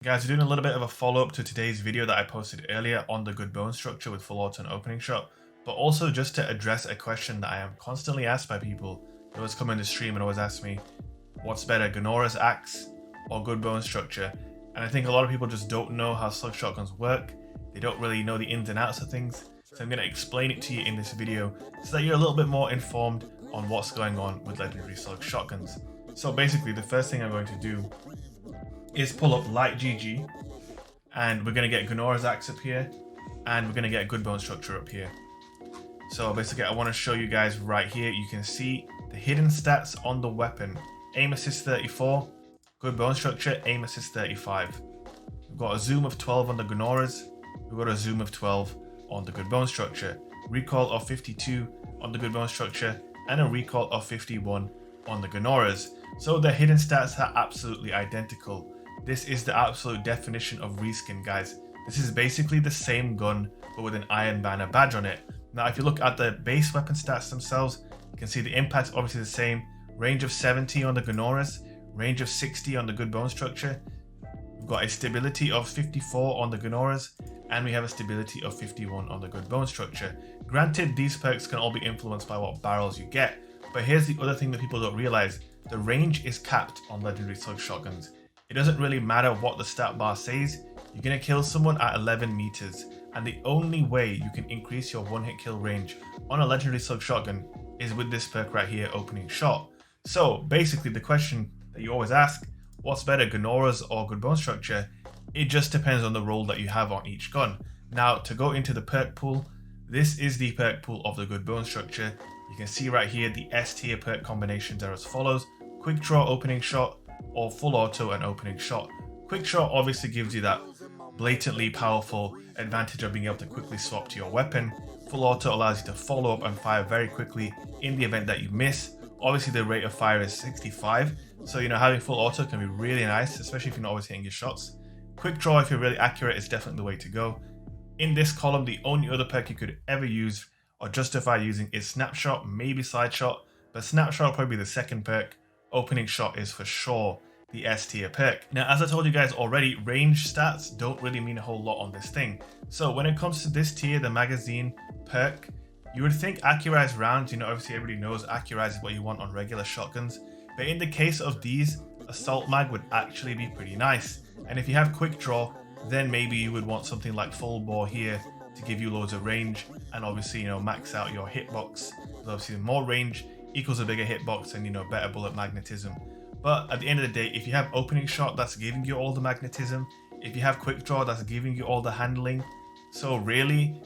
Guys, we're doing a little bit of a follow-up to today's video that I posted earlier on the good bone structure with full auto and opening shot, but also just to address a question that I am constantly asked by people. They always come in the stream and always ask me, what's better, Gunnora's axe or good bone structure? And I think a lot of people just don't know how slug shotguns work. They don't really know the ins and outs of things. So I'm going to explain it to you in this video so that you're a little bit more informed on what's going on with legendary slug shotguns. So basically, the first thing I'm going to do is pull up light GG, and we're going to get Gunnora's axe up here, and we're going to get good bone structure up here. So basically, I want to show you guys right here. You can see the hidden stats on the weapon. Aim assist 34, good bone structure, aim assist 35. We've got a zoom of 12 on the Gunnoras. We've got a zoom of 12 on the good bone structure. Recoil of 52 on the good bone structure, and a recoil of 51 on the Gunnoras. So the hidden stats are absolutely identical. This is the absolute definition of reskin, guys. This is basically the same gun, but with an Iron Banner badge on it. Now, if you look at the base weapon stats themselves, you can see the impact's obviously the same. Range of 70 on the Gunnoras, range of 60 on the good bone structure. We've got a stability of 54 on the Gunnoras, and we have a stability of 51 on the good bone structure. Granted, these perks can all be influenced by what barrels you get, but here's the other thing that people don't realize. The range is capped on legendary slug shotguns. It doesn't really matter what the stat bar says, you're going to kill someone at 11 meters, and the only way you can increase your one hit kill range on a legendary slug shotgun is with this perk right here, opening shot. So basically, the question that you always ask, what's better, Gunnora's or good bone structure? It just depends on the role that you have on each gun. Now, to go into the perk pool, this is the perk pool of the good bone structure. You can see right here the S tier perk combinations are as follows: quick draw, opening shot, or full auto and opening shot. Quick draw obviously gives you that blatantly powerful advantage of being able to quickly swap to your weapon. Full auto allows you to follow up and fire very quickly in the event that you miss. Obviously the rate of fire is 65, so having full auto can be really nice, especially if you're not always hitting your shots. Quick draw, if you're really accurate, is definitely the way to go. In this column, the only other perk you could ever use or justify using is snapshot, maybe slide shot, but snapshot will probably be the second perk. Opening shot is for sure the S tier perk. Now, as I told you guys already, range stats don't really mean a whole lot on this thing. So when it comes to this tier, the magazine perk, you would think accurized rounds, obviously everybody knows accurized is what you want on regular shotguns. But in the case of these, assault mag would actually be pretty nice. And if you have quick draw, then maybe you would want something like full bore here to give you loads of range and obviously, max out your hitbox. Because obviously more range equals a bigger hitbox and, better bullet magnetism. But at the end of the day, if you have opening shot, that's giving you all the magnetism. If you have quick draw, that's giving you all the handling. So really,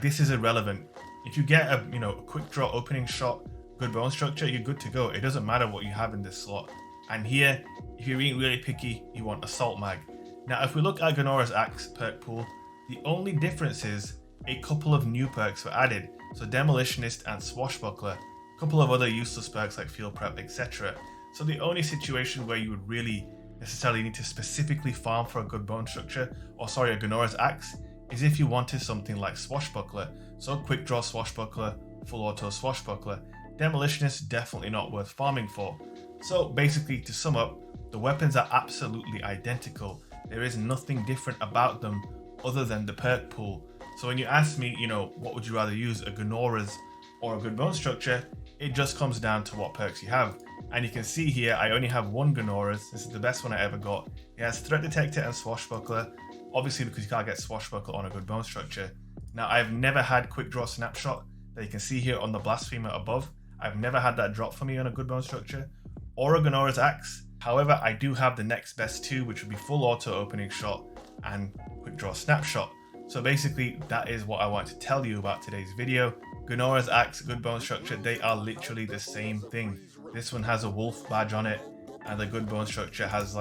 this is irrelevant. If you get a quick draw, opening shot, good bone structure, you're good to go. It doesn't matter what you have in this slot. And here, if you're being really picky, you want assault mag. Now, if we look at Gunnora's axe perk pool, the only difference is a couple of new perks were added. So demolitionist and swashbuckler, a couple of other useless perks like field prep, etc. So the only situation where you would really necessarily need to specifically farm for a good bone structure, a Gunnora's axe, is if you wanted something like swashbuckler. So quick draw swashbuckler, full auto swashbuckler. Demolitionist definitely not worth farming for. So basically, to sum up, the weapons are absolutely identical. There is nothing different about them other than the perk pool. So when you ask me, what would you rather use, a Gunnora's or a good bone structure, it just comes down to what perks you have. And you can see here, I only have one Gunnora's. This is the best one I ever got. It has threat detector and swashbuckler, obviously because you can't get swashbuckler on a good bone structure. Now, I've never had quick draw snapshot that you can see here on the blasphemer above. I've never had that drop for me on a good bone structure or a Gunnora's axe. However, I do have the next best two, which would be full auto opening shot and quick draw snapshot. So basically, that is what I want to tell you about today's video. Gunnora's axe, good bone structure, they are literally the same thing. This one has a wolf badge on it, and the good bone structure has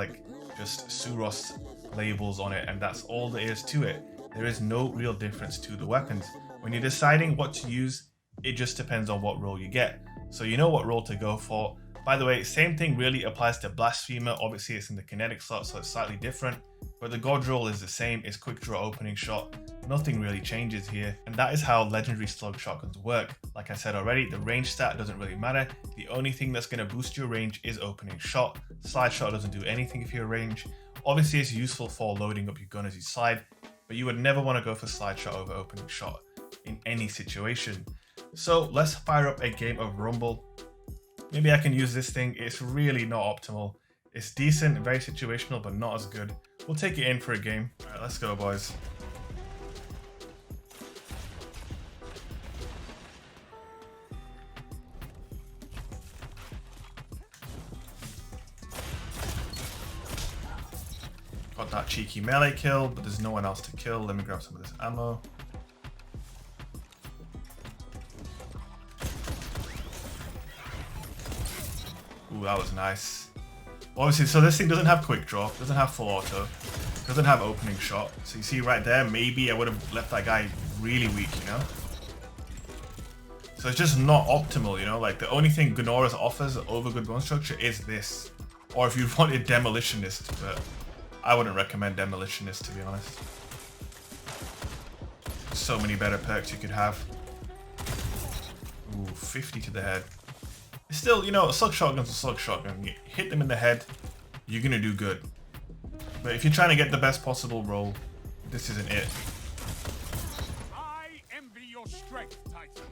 just Suros labels on it, and that's all there is to it. There is no real difference to the weapons. When you're deciding what to use, it just depends on what role you get. So you know what role to go for. By the way, same thing really applies to Blasphemer. Obviously it's in the kinetic slot, so it's slightly different, but the God roll is the same. It's quick draw, opening shot. Nothing really changes here, and that is how legendary slug shotguns work. Like I said already, the range stat doesn't really matter. The only thing that's going to boost your range is opening shot. Slide shot doesn't do anything if you're range. Obviously, it's useful for loading up your gun as you slide, but you would never want to go for slide shot over opening shot in any situation. So let's fire up a game of Rumble. Maybe I can use this thing. It's really not optimal. It's decent, very situational, but not as good. We'll take it in for a game. All right, let's go, boys. Got that cheeky melee kill, but there's no one else to kill. Let me grab some of this ammo. Ooh, that was nice. Obviously, so this thing doesn't have quick draw, doesn't have full auto, doesn't have opening shot. So you see right there, maybe I would have left that guy really weak, you know? So it's just not optimal, you know? Like, the only thing Gunnora offers over good bone structure is this. Or if you wanted Demolitionist, but I wouldn't recommend Demolitionist, to be honest. So many better perks you could have. Ooh, 50 to the head. It's still, you know, a slug shotgun's a slug shotgun. You hit them in the head, you're gonna do good. But if you're trying to get the best possible roll, this isn't it. I envy your strength, Titan.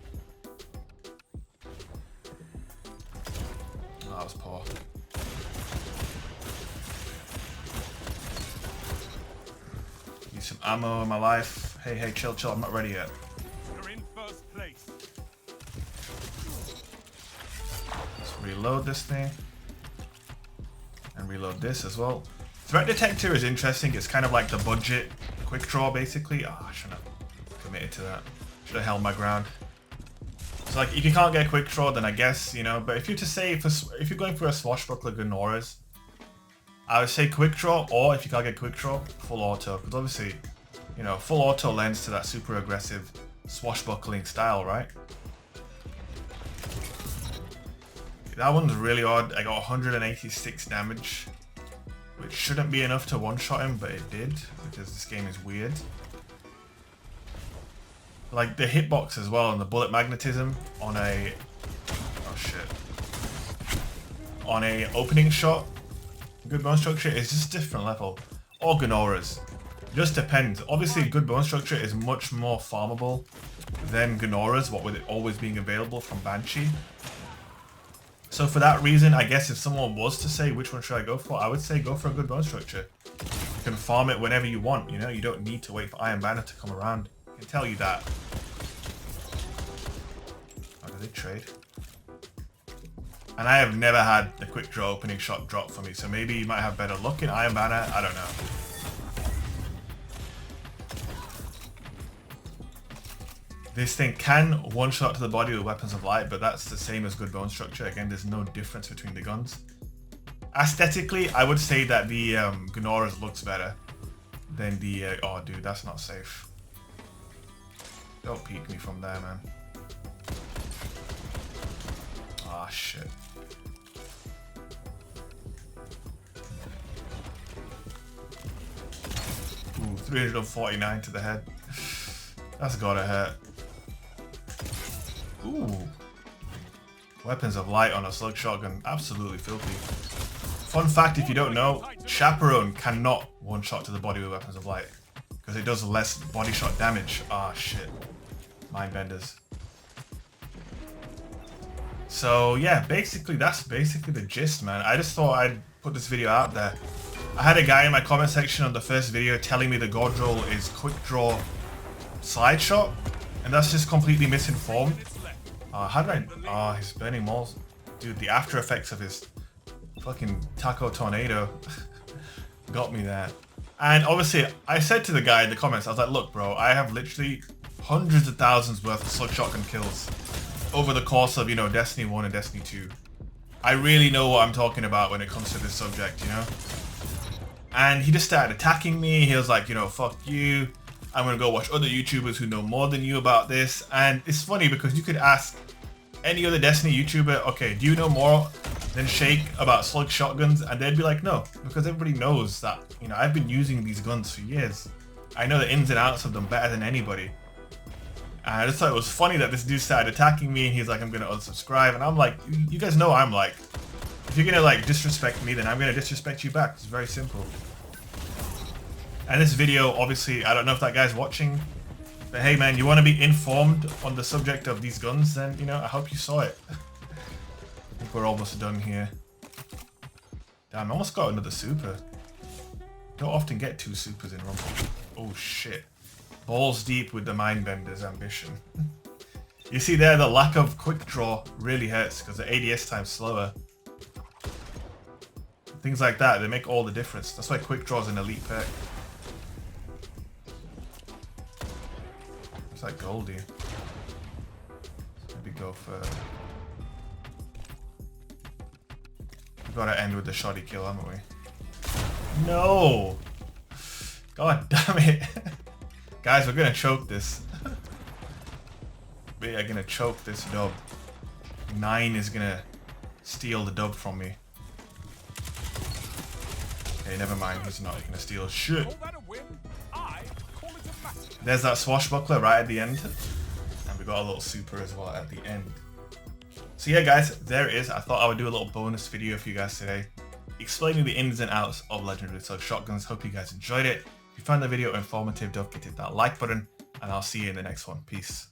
Oh, that was poor. Need some ammo in my life. Hey, chill, I'm not ready yet. You're in first place. Reload this thing and reload this as well. Threat detector is interesting. It's kind of like the budget quick draw, basically. Oh, I shouldn't have committed to that. Should have held my ground. So like, if you can't get a quick draw, then I guess, you know, but if you're to say, if you're going for a swashbuckler Gunnora's, I would say quick draw, or if you can't get quick draw, full auto, because obviously, you know, full auto lends to that super aggressive swashbuckling style, right? That one's really odd. I got 186 damage, which shouldn't be enough to one-shot him, but it did, because this game is weird. Like, the hitbox as well, and the bullet magnetism on a... oh shit. On a opening shot, good bone structure is just a different level. Or Gunnora's. Just depends. Obviously, good bone structure is much more farmable than Gunnora's, what with it always being available from Banshee. So for that reason, I guess if someone was to say which one should I go for, I would say go for a good bone structure. You can farm it whenever you want, you know? You don't need to wait for Iron Banner to come around. I can tell you that. Oh, do they trade? And I have never had the quick draw opening shot drop for me, so maybe you might have better luck in Iron Banner, I don't know. This thing can one-shot to the body with weapons of light, but that's the same as good bone structure. Again, there's no difference between the guns. Aesthetically, I would say that the Gunnora's looks better than the... oh, dude, that's not safe. Don't peek me from there, man. Ah, shit. Ooh, 349 to the head. That's gotta hurt. Ooh. Weapons of light on a slug shotgun. Absolutely filthy. Fun fact, if you don't know, Chaperone cannot one-shot to the body with weapons of light. Because it does less body shot damage. Ah, shit. Mindbenders. So, yeah, basically, that's basically the gist, man. I just thought I'd put this video out there. I had a guy in my comment section on the first video telling me the god roll is quick draw slide shot. And that's just completely misinformed. How did I... oh, he's burning malls. Dude, the after effects of his fucking taco tornado got me there. And obviously, I said to the guy in the comments, I was like, look, bro, I have literally hundreds of thousands worth of slug shotgun kills over the course of, you know, Destiny 1 and Destiny 2. I really know what I'm talking about when it comes to this subject, you know? And he just started attacking me. He was like, you know, fuck you. I'm gonna go watch other YouTubers who know more than you about this. And it's funny because you could ask any other Destiny YouTuber, okay, do you know more than Shake about slug shotguns? And they'd be like, no, because everybody knows that, you know, I've been using these guns for years. I know the ins and outs of them better than anybody. And I just thought it was funny that this dude started attacking me and he's like, I'm gonna unsubscribe. And I'm like, you guys know I'm like, if you're gonna like disrespect me, then I'm gonna disrespect you back. It's very simple. And this video, obviously, I don't know if that guy's watching, but hey man, you want to be informed on the subject of these guns, then, you know, I hope you saw it. I think we're almost done here. Damn, I almost got another super. Don't often get 2 supers in Rumble. Oh shit. Balls deep with the Mindbender's ambition. You see there, the lack of quick draw really hurts because the ADS time's slower. Things like that, they make all the difference. That's why quick draw is an elite perk. It's like Goldie. Maybe go for... We've got to end with the shoddy kill, haven't we? No! God damn it. Guys, we're going to choke this. We are going to choke this dub. 9 is going to steal the dub from me. Okay, never mind. He's not going to steal shit. There's that swashbuckler right at the end. And we got a little super as well at the end. So yeah, guys, there it is. I thought I would do a little bonus video for you guys today, explaining the ins and outs of legendary assault shotguns. Hope you guys enjoyed it. If you found the video informative, don't forget to hit that like button, and I'll see you in the next one. Peace.